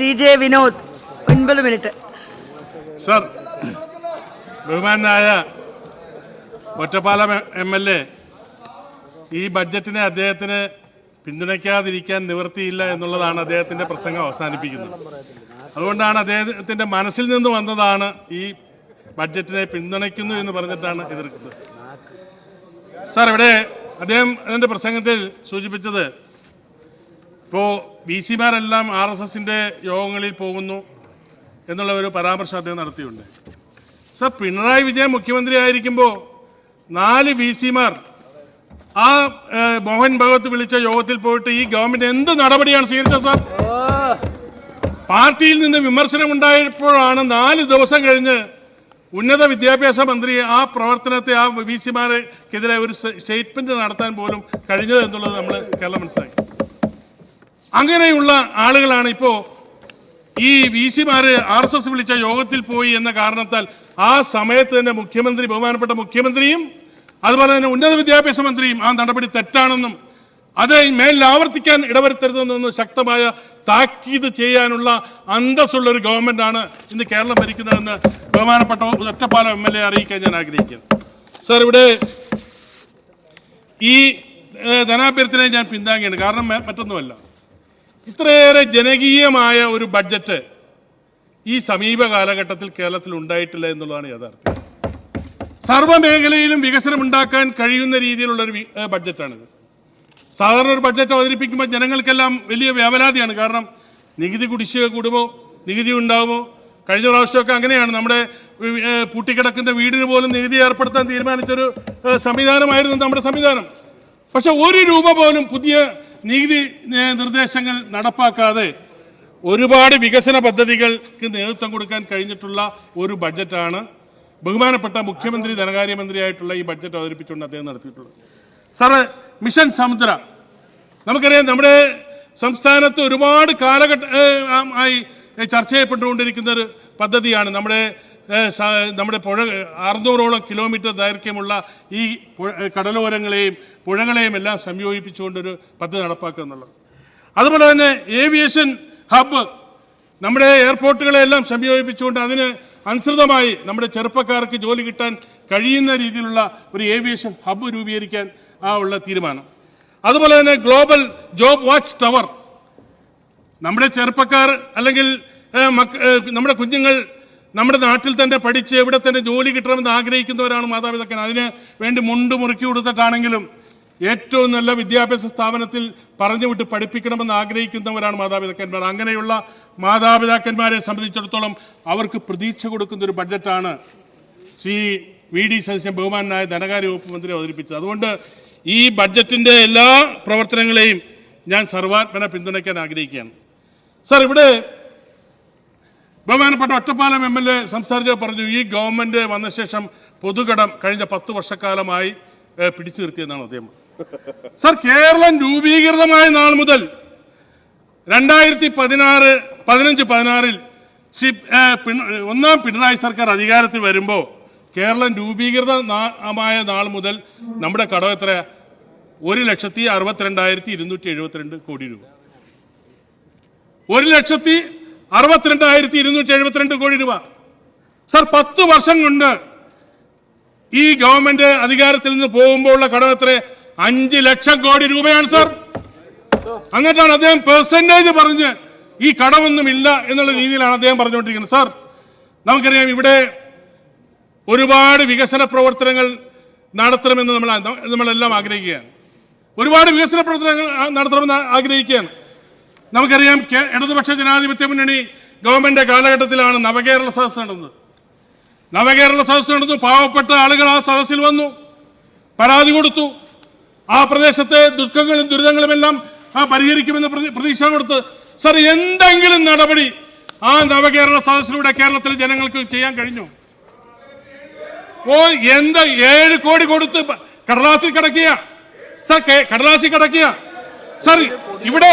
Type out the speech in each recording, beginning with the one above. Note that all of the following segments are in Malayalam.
TJ Vinod 9 minute. സർ, ബഹുമാനായ ഒറ്റപ്പാലം MLA ഈ ബഡ്ജറ്റിനെ അദ്ദേഹത്തിന് പിന്തുണയ്ക്കാതിരിക്കാൻ നിവൃത്തിയില്ല എന്നുള്ളതാണ് അദ്ദേഹത്തിൻ്റെ പ്രസംഗം അവസാനിപ്പിക്കുന്നത്. അതുകൊണ്ടാണ് അദ്ദേഹത്തിൻ്റെ മനസ്സിൽ നിന്ന് വന്നതാണ് ഈ ബഡ്ജറ്റിനെ പിന്തുണയ്ക്കുന്നു എന്ന് പറഞ്ഞിട്ടാണ് എതിർക്കുന്നത്. സാർ, ഇവിടെ അദ്ദേഹം അതിൻ്റെ പ്രസംഗത്തിൽ സൂചിപ്പിച്ചത് ഇപ്പോൾ VC-മാരെല്ലാം RSSൻ്റെ യോഗങ്ങളിൽ പോകുന്നു എന്നുള്ള ഒരു പരാമർശം അദ്ദേഹം നടത്തിയിട്ടുണ്ട്. സാർ, പിണറായി വിജയൻ മുഖ്യമന്ത്രി ആയിരിക്കുമ്പോൾ 4 VC-മാർ ആ മോഹൻ ഭഗവത് വിളിച്ച യോഗത്തിൽ പോയിട്ട് ഈ ഗവൺമെന്റ് എന്ത് നടപടിയാണ് സ്വീകരിച്ചത്? സാർ, പാർട്ടിയിൽ നിന്ന് വിമർശനം ഉണ്ടായപ്പോഴാണ് 4 ദിവസം കഴിഞ്ഞ് ഉന്നത വിദ്യാഭ്യാസ മന്ത്രി ആ പ്രവർത്തനത്തെ ആ VC-മാർക്കെതിരെ ഒരു സ്റ്റേറ്റ്മെന്റ് നടത്താൻ പോലും കഴിഞ്ഞത് എന്നുള്ളത് നമ്മൾ കേരളം മനസ്സിലാക്കി. അങ്ങനെയുള്ള ആളുകളാണ് ഇപ്പോൾ ഈ VC-മാർ RSS വിളിച്ച യോഗത്തിൽ പോയി എന്ന കാരണത്താൽ ആ സമയത്ത് തന്നെ മുഖ്യമന്ത്രി, ബഹുമാനപ്പെട്ട മുഖ്യമന്ത്രിയും അതുപോലെ തന്നെ ഉന്നത വിദ്യാഭ്യാസ മന്ത്രിയും ആ നടപടി തെറ്റാണെന്നും അത് മേലിൽ ആവർത്തിക്കാൻ ഇടവരുത്തരുതെന്നും ശക്തമായ താക്കീത് ചെയ്യാനുള്ള അന്തസ്സുള്ള ഒരു ഗവൺമെന്റാണ് ഇന്ന് കേരളം ഭരിക്കുന്നതെന്ന് ബഹുമാനപ്പെട്ട ഒറ്റപ്പാലം MLA അറിയിക്കാൻ ഞാൻ ആഗ്രഹിക്കുന്നു. സാർ, ഇവിടെ ഈ ധനാഭ്യർത്ഥനയെ ഞാൻ പിന്താങ്ങിയാണ്. കാരണം മറ്റൊന്നുമല്ല, ഇത്രയേറെ ജനകീയമായ ഒരു ബഡ്ജറ്റ് ഈ സമീപ കാലഘട്ടത്തിൽ കേരളത്തിൽ ഉണ്ടായിട്ടില്ല എന്നുള്ളതാണ് യാഥാർത്ഥ്യം. സർവ്വമേഖലയിലും വികസനം ഉണ്ടാക്കാൻ കഴിയുന്ന രീതിയിലുള്ളൊരു ബഡ്ജറ്റാണിത്. സാധാരണ ഒരു ബഡ്ജറ്റ് അവതരിപ്പിക്കുമ്പോൾ ജനങ്ങൾക്കെല്ലാം വലിയ വ്യാപലാതിയാണ്. കാരണം നികുതി കുടിശ്ശിക കൂടുമോ, നികുതി ഉണ്ടാകുമോ? കഴിഞ്ഞ പ്രാവശ്യമൊക്കെ അങ്ങനെയാണ്. നമ്മുടെ പൂട്ടിക്കിടക്കുന്ന വീടിന് പോലും നികുതി ഏർപ്പെടുത്താൻ തീരുമാനിച്ചൊരു സംവിധാനമായിരുന്നു നമ്മുടെ സംവിധാനം. പക്ഷെ 1 രൂപ പോലും പുതിയ നികുതി നിർദ്ദേശങ്ങൾ നടപ്പാക്കാതെ ഒരുപാട് വികസന പദ്ധതികൾക്ക് നേതൃത്വം കൊടുക്കാൻ കഴിഞ്ഞിട്ടുള്ള ഒരു ബഡ്ജറ്റാണ് ബഹുമാനപ്പെട്ട മുഖ്യമന്ത്രി, ധനകാര്യമന്ത്രിയായിട്ടുള്ള ഈ ബഡ്ജറ്റ് അവതരിപ്പിച്ചുകൊണ്ട് അദ്ദേഹം നടത്തിയിട്ടുള്ളത്. സാറ്, മിഷൻ സമുദ്ര നമുക്കറിയാം, നമ്മുടെ സംസ്ഥാനത്ത് ഒരുപാട് ആയി ചർച്ച ചെയ്യപ്പെട്ടുകൊണ്ടിരിക്കുന്ന ഒരു പദ്ധതിയാണ്. നമ്മുടെ പുഴ 600ഓളം കിലോമീറ്റർ ദൈർഘ്യമുള്ള ഈ കടലോരങ്ങളെയും പുഴകളെയും എല്ലാം സംയോജിപ്പിച്ചുകൊണ്ടൊരു പദ്ധതി നടപ്പാക്കുക എന്നുള്ളത്. അതുപോലെ തന്നെ ഏവിയേഷൻ ഹബ്ബ്, നമ്മുടെ എയർപോർട്ടുകളെല്ലാം സംയോജിപ്പിച്ചുകൊണ്ട് അതിന് അനുസൃതമായി നമ്മുടെ ചെറുപ്പക്കാർക്ക് ജോലി കിട്ടാൻ കഴിയുന്ന രീതിയിലുള്ള ഒരു ഏവിയേഷൻ ഹബ്ബ് രൂപീകരിക്കാൻ ഉള്ള തീരുമാനം. അതുപോലെ തന്നെ ഗ്ലോബൽ ജോബ് വാച്ച് ടവർ, നമ്മുടെ ചെറുപ്പക്കാർ അല്ലെങ്കിൽ നമ്മുടെ കുഞ്ഞുങ്ങൾ നമ്മുടെ നാട്ടിൽ തന്നെ പഠിച്ച് ഇവിടെ തന്നെ ജോലി കിട്ടണമെന്ന് ആഗ്രഹിക്കുന്നവരാണ് മാതാപിതാക്കൾ. അതിന് വേണ്ടി മുണ്ട് മുറുക്കി കൊടുത്തിട്ടാണെങ്കിലും ഏറ്റവും നല്ല വിദ്യാഭ്യാസ സ്ഥാപനത്തിൽ പറഞ്ഞു വിട്ട് പഠിപ്പിക്കണമെന്ന് ആഗ്രഹിക്കുന്നവരാണ് മാതാപിതാക്കന്മാർ. അങ്ങനെയുള്ള മാതാപിതാക്കന്മാരെ സംബന്ധിച്ചിടത്തോളം അവർക്ക് പ്രതീക്ഷ കൊടുക്കുന്ന ഒരു ബഡ്ജറ്റാണ് ശ്രീ VD സതീശൻ, ബഹുമാനായ ധനകാര്യ വകുപ്പ് മന്ത്രി അവതരിപ്പിച്ചത്. അതുകൊണ്ട് ഈ ബഡ്ജറ്റിൻ്റെ എല്ലാ പ്രവർത്തനങ്ങളെയും ഞാൻ സർവാത്മന പിന്തുണയ്ക്കാൻ ആഗ്രഹിക്കുകയാണ്. സാർ, ഇവിടെ ബഹുമാനപ്പെട്ട ഒറ്റപ്പാലം MLA സംസാരിച്ച് പറഞ്ഞു, ഈ ഗവൺമെൻറ് വന്ന ശേഷം പൊതുകടം കഴിഞ്ഞ 10 വർഷക്കാലമായി പിടിച്ചു നിർത്തിയെന്നാണ് അദ്ദേഹം. സാർ, കേരളം രൂപീകൃതമായ നാൾ മുതൽ 2015-16 ഒന്നാം പിണറായി സർക്കാർ അധികാരത്തിൽ വരുമ്പോൾ കേരളം രൂപീകൃതമായ നാൾ മുതൽ നമ്മുടെ കടം എത്ര? 1,62,272 കോടി രൂപ. 1,62,272 കോടി രൂപ. സാർ, 10 വർഷം കൊണ്ട് ഈ ഗവൺമെന്റ് അധികാരത്തിൽ നിന്ന് പോകുമ്പോൾ ഉള്ള കടം എത്ര? 5 ലക്ഷം കോടി രൂപയാണ് സാർ. എന്നിട്ടാണ് അദ്ദേഹം പെർസെന്റേജ് പറഞ്ഞ് ഈ കടമൊന്നുമില്ല എന്നുള്ള രീതിയിലാണ് അദ്ദേഹം പറഞ്ഞുകൊണ്ടിരിക്കുന്നത്. സാർ, നമുക്കറിയാം, ഇവിടെ ഒരുപാട് വികസന പ്രവർത്തനങ്ങൾ നടത്തണമെന്ന് നമ്മളെല്ലാം ആഗ്രഹിക്കുകയാണ്. ഒരുപാട് വികസന പ്രവർത്തനങ്ങൾ നടത്തണമെന്ന് ആഗ്രഹിക്കുകയാണ്. നമുക്കറിയാം, ഇടതുപക്ഷ ജനാധിപത്യ മുന്നണി ഗവൺമെന്റ് കാലഘട്ടത്തിലാണ് നവകേരള സദസ്സ് നടന്നത്. പാവപ്പെട്ട ആളുകൾ ആ സദസ്സിൽ വന്നു, പരാതി കൊടുത്തു. ആ പ്രദേശത്തെ ദുഃഖങ്ങളും ദുരിതങ്ങളും എല്ലാം പരിഹരിക്കുമെന്ന് പ്രതീക്ഷ കൊടുത്ത്. സാർ, എന്തെങ്കിലും നടപടി ആ നവകേരള സദസ്സിലൂടെ കേരളത്തിലെ ജനങ്ങൾക്ക് ചെയ്യാൻ കഴിഞ്ഞു? 7 കോടി കൊടുത്ത് കടലാസിൽ കിടക്കുക. സാർ, കടലാസിൽ കിടക്കുക. സാർ, ഇവിടെ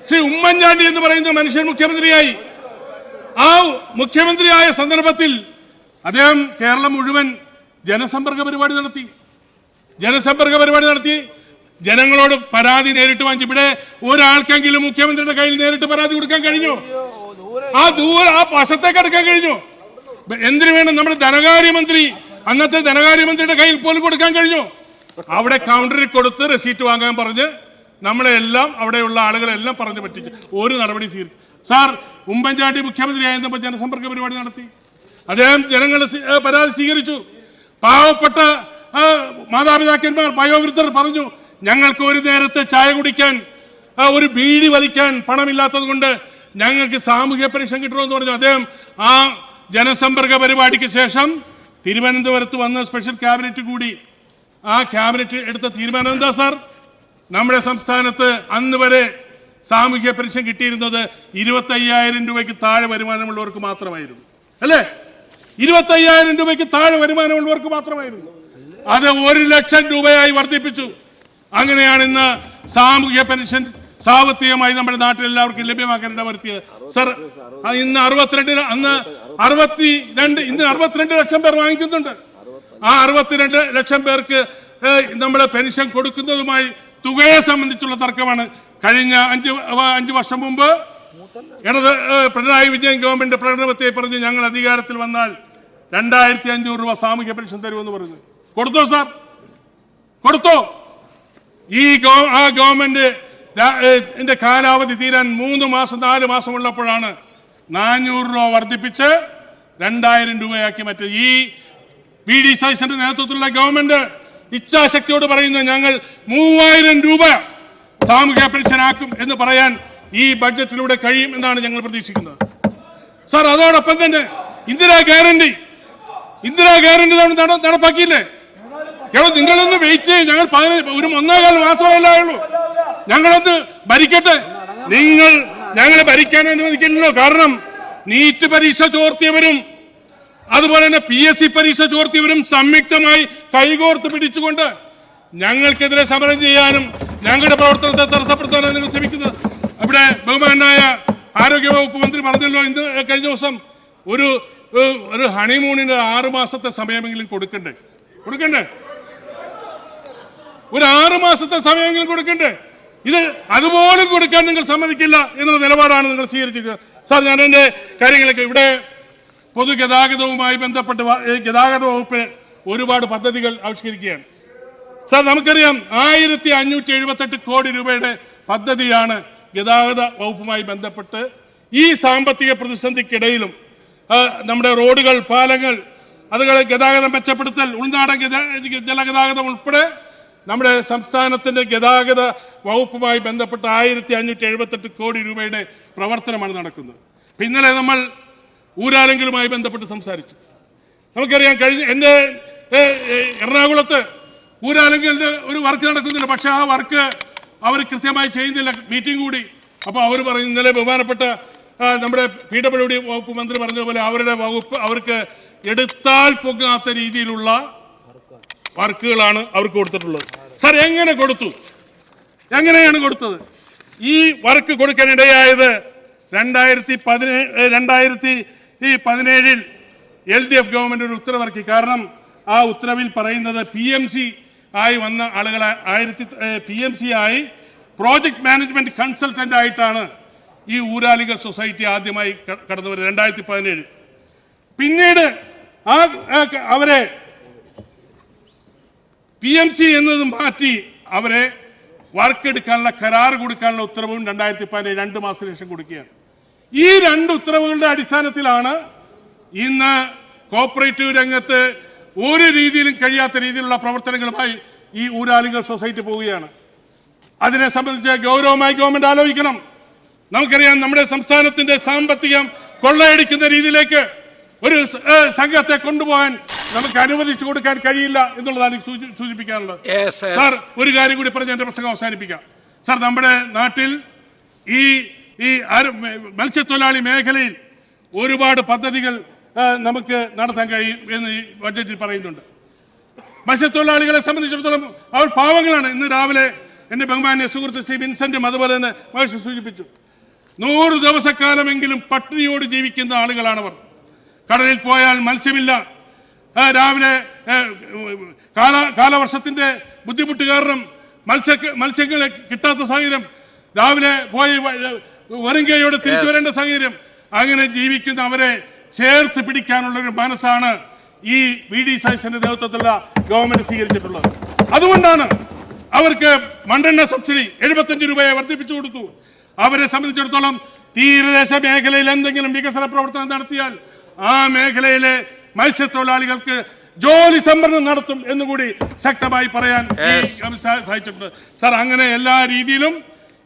ശ്രീ ഉമ്മൻചാണ്ടി എന്ന് പറയുന്ന മനുഷ്യൻ മുഖ്യമന്ത്രിയായി. ആ മുഖ്യമന്ത്രിയായ സന്ദർഭത്തിൽ അദ്ദേഹം കേരളം മുഴുവൻ ജനസമ്പർക്ക പരിപാടി നടത്തി. ജനങ്ങളോട് പരാതി നേരിട്ട് വാങ്ങിച്ചു. ഇവിടെ ഒരാൾക്കെങ്കിലും മുഖ്യമന്ത്രിയുടെ കയ്യിൽ നേരിട്ട് പരാതി കൊടുക്കാൻ കഴിഞ്ഞു? ആ വശത്തേക്ക് എടുക്കാൻ കഴിഞ്ഞു. എന്തിനു വേണം? നമ്മുടെ ധനകാര്യമന്ത്രി, അന്നത്തെ ധനകാര്യമന്ത്രിയുടെ കയ്യിൽ പോലും കൊടുക്കാൻ കഴിഞ്ഞു. അവിടെ കൗണ്ടറിൽ കൊടുത്ത് റെസീറ്റ് വാങ്ങാൻ പറഞ്ഞ് നമ്മളെല്ലാം അവിടെയുള്ള ആളുകളെല്ലാം പറഞ്ഞു പറ്റിച്ചു. ഒരു നടപടി സ്വീകരിച്ചു. സാർ, ഉമ്മൻചാണ്ടി മുഖ്യമന്ത്രിയായിരുന്നപ്പോൾ ജനസമ്പർക്ക പരിപാടി നടത്തി. അദ്ദേഹം ജനങ്ങളുടെ പരാതി സ്വീകരിച്ചു. പാവപ്പെട്ട മാതാപിതാക്കന്മാർ, വയോവൃദ്ധർ പറഞ്ഞു, ഞങ്ങൾക്ക് ഒരു നേരത്തെ ചായ കുടിക്കാൻ, ഒരു ബീഡി വലിക്കാൻ പണമില്ലാത്തത് കൊണ്ട് ഞങ്ങൾക്ക് സാമൂഹ്യ പെൻഷൻ കിട്ടണമെന്ന് പറഞ്ഞു. അദ്ദേഹം ആ ജനസമ്പർക്ക പരിപാടിക്ക് ശേഷം തിരുവനന്തപുരത്ത് വന്ന സ്പെഷ്യൽ ക്യാബിനറ്റ് കൂടി. ആ ക്യാബിനറ്റ് എടുത്ത തീരുമാനം എന്താ സാർ? നമ്മുടെ സംസ്ഥാനത്ത് അന്ന് വരെ സാമൂഹ്യ പെൻഷൻ കിട്ടിയിരുന്നത് 25,000 രൂപയ്ക്ക് താഴെ വരുമാനമുള്ളവർക്ക് മാത്രമായിരുന്നു, അല്ലേ? 25,000 രൂപയ്ക്ക് താഴെ വരുമാനമുള്ളവർക്ക് മാത്രമായിരുന്നു. അത് 1,00,000 രൂപയായി വർദ്ധിപ്പിച്ചു. അങ്ങനെയാണ് ഇന്ന് സാമൂഹ്യ പെൻഷൻ സാമ്പത്തികമായി നമ്മുടെ നാട്ടിൽ എല്ലാവർക്കും ലഭ്യമാക്കാൻ ഇടവരുത്തിയത്. സർ, ഇന്ന് 62 ലക്ഷം പേർ വാങ്ങിക്കുന്നുണ്ട്. ആ 62 ലക്ഷം പേർക്ക് നമ്മുടെ പെൻഷൻ കൊടുക്കുന്നതുമായി തുകയെ സംബന്ധിച്ചുള്ള തർക്കമാണ്. കഴിഞ്ഞ 5 വർഷം മുമ്പ് പിണറായി വിജയൻ ഗവൺമെന്റ് പ്രകടനത്തെ പറഞ്ഞു, ഞങ്ങൾ അധികാരത്തിൽ വന്നാൽ 2,500 രൂപ സാമൂഹ്യ പെൻഷൻ തരുമെന്ന് പറഞ്ഞു. കൊടുത്തോ സാർ? കൊടുത്തോ? ആ ഗവൺമെന്റ് കാലാവധി തീരാൻ 3 മാസം 4 മാസം ഉള്ളപ്പോഴാണ് 400 രൂപ വർദ്ധിപ്പിച്ച് 2,000 രൂപയാക്കി മാറ്റി. ഈ പി ഡി സതീശന്റെ നേതൃത്വത്തിലുള്ള ഗവൺമെന്റ് ഇച്ഛാശക്തിയോട് പറയുന്നു, ഞങ്ങൾ 3,000 രൂപ സാമൂഹ്യ പെൻഷനാക്കും എന്ന് പറയാൻ ഈ ബഡ്ജറ്റിലൂടെ കഴിയും എന്നാണ് ഞങ്ങൾ പ്രതീക്ഷിക്കുന്നത്. സാർ, അതോടൊപ്പം തന്നെ ഇന്ദിരാ ഗ്യാരണ്ടി നടപ്പാക്കിയില്ലേ? നിങ്ങളൊന്ന് വെയിറ്റ് ചെയ്യും. ഞങ്ങൾ 1.25 മാസമല്ലേ ഉള്ളൂ. ഞങ്ങളൊന്ന് ഭരിക്കട്ടെ. നിങ്ങൾ ഞങ്ങളെ ഭരിക്കാൻ അനുവദിക്കില്ലല്ലോ. കാരണം നീറ്റ് പരീക്ഷ ചോർത്തിയവരും അതുപോലെ തന്നെ PSC പരീക്ഷ ചോർത്തിയവരും സംയുക്തമായി കൈകോർത്ത് പിടിച്ചുകൊണ്ട് ഞങ്ങൾക്കെതിരെ സമരം ചെയ്യാനും ഞങ്ങളുടെ പ്രവർത്തനത്തെ തടസ്സപ്പെടുത്താനാണ് നിങ്ങൾ ശ്രമിക്കുന്നത്. ഇവിടെ ബഹുമാനായ ആരോഗ്യവകുപ്പ് മന്ത്രി പറഞ്ഞല്ലോ, ഇന്ന് കഴിഞ്ഞ ദിവസം ഒരു ഹണിമൂണിന് 6 മാസത്തെ സമയമെങ്കിലും കൊടുക്കണ്ടേ? ഒരു 6 മാസത്തെ സമയമെങ്കിലും കൊടുക്കണ്ടേ? ഇത് അതുപോലും കൊടുക്കാൻ നിങ്ങൾ സമ്മതിക്കില്ല എന്നുള്ള നിലപാടാണ് നിങ്ങൾ സ്വീകരിച്ചിരിക്കുന്നത്. സാർ, ഞാൻ എൻ്റെ കാര്യങ്ങളൊക്കെ ഇവിടെ പൊതുഗതാഗതവുമായി ബന്ധപ്പെട്ട് ഗതാഗത വകുപ്പ് ഒരുപാട് പദ്ധതികൾ ആവിഷ്കരിക്കുകയാണ്. സാർ, നമുക്കറിയാം 1,578 കോടി രൂപയുടെ പദ്ധതിയാണ് ഗതാഗത വകുപ്പുമായി ബന്ധപ്പെട്ട് ഈ സാമ്പത്തിക പ്രതിസന്ധിക്കിടയിലും നമ്മുടെ റോഡുകൾ, പാലങ്ങൾ, അതുപോലെ ഗതാഗതം മെച്ചപ്പെടുത്തൽ, ഉൾനാടൻ ജലഗതാഗതം ഉൾപ്പെടെ നമ്മുടെ സംസ്ഥാനത്തിന്റെ ഗതാഗത വകുപ്പുമായി ബന്ധപ്പെട്ട 1,578 കോടി രൂപയുടെ പ്രവർത്തനമാണ് നടക്കുന്നത്. ഇന്നലെ നമ്മൾ ഊരാലെങ്കിലുമായി ബന്ധപ്പെട്ട് സംസാരിച്ചു. നമുക്കറിയാം, എൻ്റെ എറണാകുളത്ത് ഊരാലെങ്കിലിന്റെ ഒരു വർക്ക് നടക്കുന്നുണ്ട്. പക്ഷെ ആ വർക്ക് അവർ കൃത്യമായി ചെയ്യുന്നില്ല. മീറ്റിംഗ് കൂടി. അപ്പോൾ അവർ പറയും, ഇന്നലെ ബഹുമാനപ്പെട്ട നമ്മുടെ PWD വകുപ്പ് മന്ത്രി പറഞ്ഞതുപോലെ അവരുടെ വകുപ്പ് അവർക്ക് എടുത്താൽ പൊങ്ങാത്ത രീതിയിലുള്ള വർക്കുകളാണ് അവർക്ക് കൊടുത്തിട്ടുള്ളത്. സാർ, എങ്ങനെയാണ് കൊടുത്തത്? ഈ വർക്ക് കൊടുക്കാനിടയായത് 2017 LDF ഗവൺമെന്റ് ഒരു ഉത്തരവിറക്കി. കാരണം ആ ഉത്തരവിൽ പറയുന്നത് PMC ആയി വന്ന ആളുകളെ PMC ആയി പ്രോജക്ട് മാനേജ്മെന്റ് കൺസൾട്ടന്റ് ആയിട്ടാണ് ഈ ഊരാലികൾ സൊസൈറ്റി ആദ്യമായി കടന്നു വരുന്നത് 2017. പിന്നീട് അവരെ PMC എന്നത് മാറ്റി അവരെ വർക്ക് എടുക്കാനുള്ള കരാർ കൊടുക്കാനുള്ള ഉത്തരവും 2017 2 മാസത്തിന് ശേഷം കൊടുക്കുകയാണ്. ഈ 2 ഉത്തരവുകളുടെ അടിസ്ഥാനത്തിലാണ് ഇന്ന് കോപ്പറേറ്റീവ് രംഗത്ത് ഒരു രീതിയിലും കഴിയാത്ത രീതിയിലുള്ള പ്രവർത്തനങ്ങളുമായി ഈ ഊരാലികൾ സൊസൈറ്റി പോവുകയാണ്. അതിനെ സംബന്ധിച്ച് ഗൗരവമായി ഗവൺമെന്റ് ആലോചിക്കണം. നമുക്കറിയാം, നമ്മുടെ സംസ്ഥാനത്തിന്റെ സാമ്പത്തികം കൊള്ളയടിക്കുന്ന രീതിയിലേക്ക് ഒരു സംഘത്തെ കൊണ്ടുപോകാൻ നമുക്ക് അനുവദിച്ചു കൊടുക്കാൻ കഴിയില്ല എന്നുള്ളതാണ് സൂചിപ്പിക്കാനുള്ളത്. സാർ, ഒരു കാര്യം കൂടി പറഞ്ഞ് എന്റെ പ്രസംഗം അവസാനിപ്പിക്കാം. സാർ, നമ്മുടെ നാട്ടിൽ ഈ മത്സ്യത്തൊഴിലാളി മേഖലയിൽ ഒരുപാട് പദ്ധതികൾ നമുക്ക് നടത്താൻ കഴിയും എന്ന് ഈ ബഡ്ജറ്റിൽ പറയുന്നുണ്ട്. മത്സ്യത്തൊഴിലാളികളെ സംബന്ധിച്ചിടത്തോളം അവർ പാവങ്ങളാണ്. ഇന്ന് രാവിലെ എൻ്റെ ബഹുമാന്യ സുഹൃത്ത് ശ്രീ വിൻസെന്റും അതുപോലെ തന്നെ മഹേഷ് സൂചിപ്പിച്ചു, 100 ദിവസക്കാലമെങ്കിലും പട്ടിണിയോട് ജീവിക്കുന്ന ആളുകളാണവർ. കടലിൽ പോയാൽ മത്സ്യമില്ല. രാവിലെ കാലവർഷത്തിന്റെ ബുദ്ധിമുട്ട് കാരണം മത്സ്യങ്ങളെ കിട്ടാത്ത സാഹചര്യം, രാവിലെ പോയി വെറുങ്കയോടെ തിരിച്ചു വരേണ്ട സാഹചര്യം. അങ്ങനെ ജീവിക്കുന്ന അവരെ ചേർത്ത് പിടിക്കാനുള്ള ഒരു മനസ്സാണ് ഈ VD സതീശന്റെ നേതൃത്വത്തിലുള്ള ഗവൺമെന്റ് സ്വീകരിച്ചിട്ടുള്ളത്. അതുകൊണ്ടാണ് അവർക്ക് മണ്ണെണ്ണ സബ്സിഡി 75 രൂപയെ വർദ്ധിപ്പിച്ചു കൊടുത്തു. അവരെ സംബന്ധിച്ചിടത്തോളം തീരദേശ മേഖലയിൽ എന്തെങ്കിലും വികസന പ്രവർത്തനം നടത്തിയാൽ ആ മേഖലയിലെ മത്സ്യത്തൊഴിലാളികൾക്ക് ജോലി സംവരണം നടത്തും എന്നുകൂടി ശക്തമായി പറയാൻ സാധിച്ചിട്ടുണ്ട്. സാർ, അങ്ങനെ എല്ലാ രീതിയിലും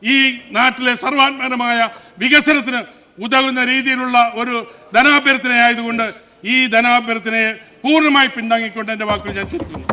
ഈ നാട്ടിലെ സർവാത്മകമായ വികസനത്തിന് ഉതകുന്ന രീതിയിലുള്ള ഒരു ധനാഭ്യർത്ഥന ആയതുകൊണ്ട് ഈ ധനാഭ്യർത്ഥനയെ പൂർണ്ണമായി പിന്താങ്ങിക്കൊണ്ട് എന്റെ വാക്കുകൾ ഞാൻ ചുരുക്കുന്നു.